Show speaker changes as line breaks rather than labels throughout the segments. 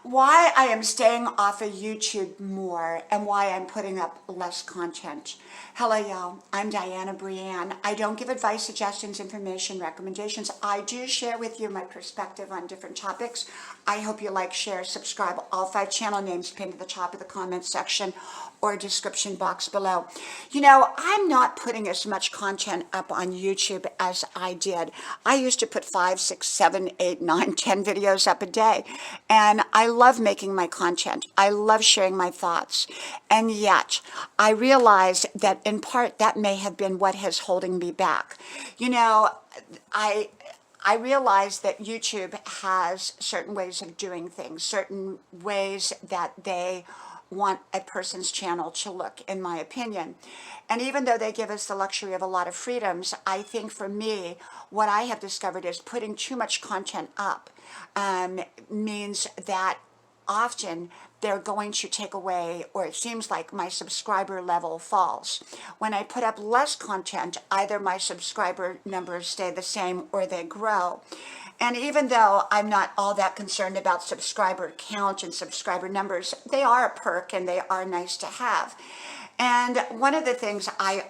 why I am staying off of YouTube more and why I'm putting up less content. Hello, y'all. I'm Dianna Brianne. I don't give advice, suggestions, information, recommendations. I do share with you my perspective on different topics. I hope you like, share, subscribe. All 5 channel names pinned to the top of the comments section or description box below. You know, I'm not putting as much content up on YouTube as I did. I used to put 5, 6, 7, 8, 9, 10 videos up a day. And I love making my content. I love sharing my thoughts. And yet, I realized that in part that may have been what is holding me back. You know, I realize that YouTube has certain ways of doing things, certain ways that they want a person's channel to look, in my opinion. And even though they give us the luxury of a lot of freedoms, I think for me, what I have discovered is putting too much content up means that often they're going to take away, or it seems like my subscriber level falls. When I put up less content, either my subscriber numbers stay the same or they grow. And even though I'm not all that concerned about subscriber count and subscriber numbers, they are a perk and they are nice to have. And one of the things I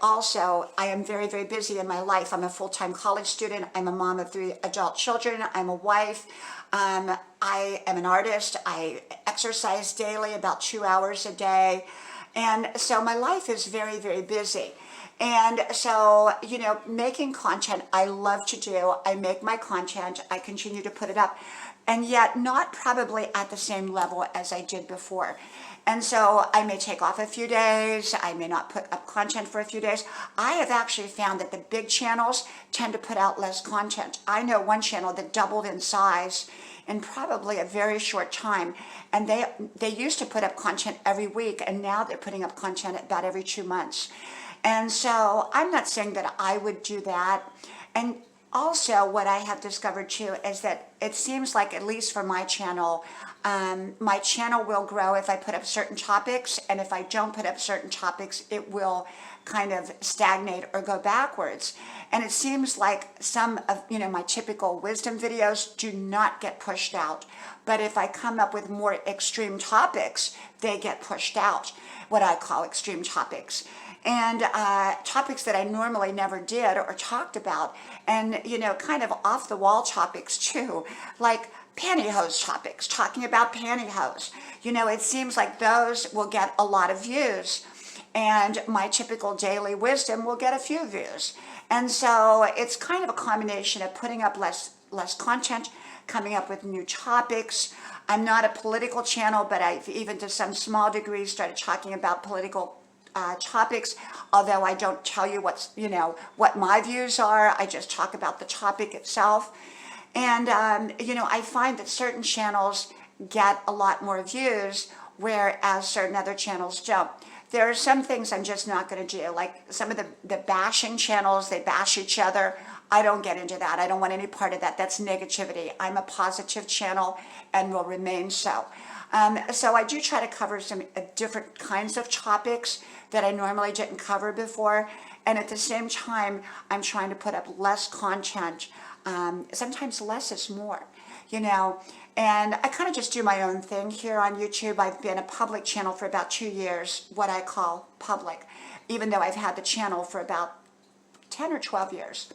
am very, very busy in my life. I'm a full-time college student. I'm a mom of 3 adult children. I'm a wife. I am an artist. I exercise daily, about 2 hours a day. And so my life is very, very busy. And so, you know, making content, I love to do. I make my content. I continue to put it up. And yet not probably at the same level as I did before. And so I may take off a few days. I may not put up content for a few days. I have actually found that the big channels tend to put out less content. I know one channel that doubled in size in probably a very short time. And they used to put up content every week, and now they're putting up content about every 2 months. And so I'm not saying that I would do that. And also what I have discovered too is that it seems like, at least for my channel will grow if I put up certain topics, and if I don't put up certain topics, it will kind of stagnate or go backwards. And it seems like some of, you know, my typical wisdom videos do not get pushed out. But if I come up with more extreme topics, they get pushed out, what I call extreme topics. And topics that I normally never did or talked about, and, you know, kind of off the wall topics too, like pantyhose topics, talking about pantyhose. You know, it seems like those will get a lot of views, and my typical daily wisdom will get a few views. And so it's kind of a combination of putting up less content, coming up with new topics. I'm not a political channel, but I've even to some small degree started talking about political topics, although I don't tell you what my views are. I just talk about the topic itself. And, you know, I find that certain channels get a lot more views, whereas certain other channels don't. There are some things I'm just not going to do, like some of the bashing channels. They bash each other. I don't get into that. I don't want any part of that. That's negativity. I'm a positive channel and will remain so. So I do try to cover some different kinds of topics that I normally didn't cover before. And at the same time, I'm trying to put up less content. Sometimes less is more, you know. And I kind of just do my own thing here on YouTube. I've been a public channel for about 2 years, what I call public, even though I've had the channel for about 10 or 12 years.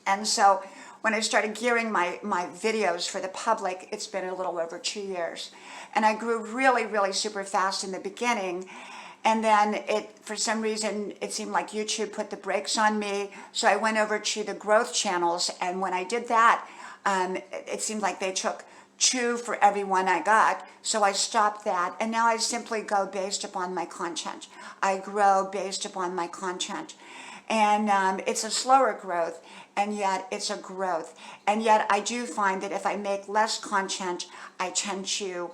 And so when I started gearing my videos for the public, it's been a little over 2 years. And I grew really, really super fast in the beginning. And then for some reason, it seemed like YouTube put the brakes on me. So I went over to the growth channels. And when I did that, it seemed like they took 2 for every 1 I got. So I stopped that. And now I simply go based upon my content. I grow based upon my content. And it's a slower growth, and yet it's a growth. And yet I do find that if I make less content, I tend to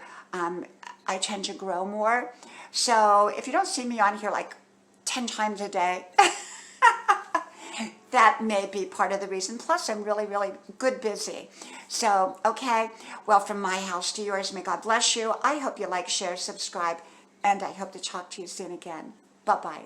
grow more. So if you don't see me on here like 10 times a day, that may be part of the reason. Plus, I'm really, really good busy. So, okay, well, from my house to yours, may God bless you. I hope you like, share, subscribe, and I hope to talk to you soon again. Bye-bye.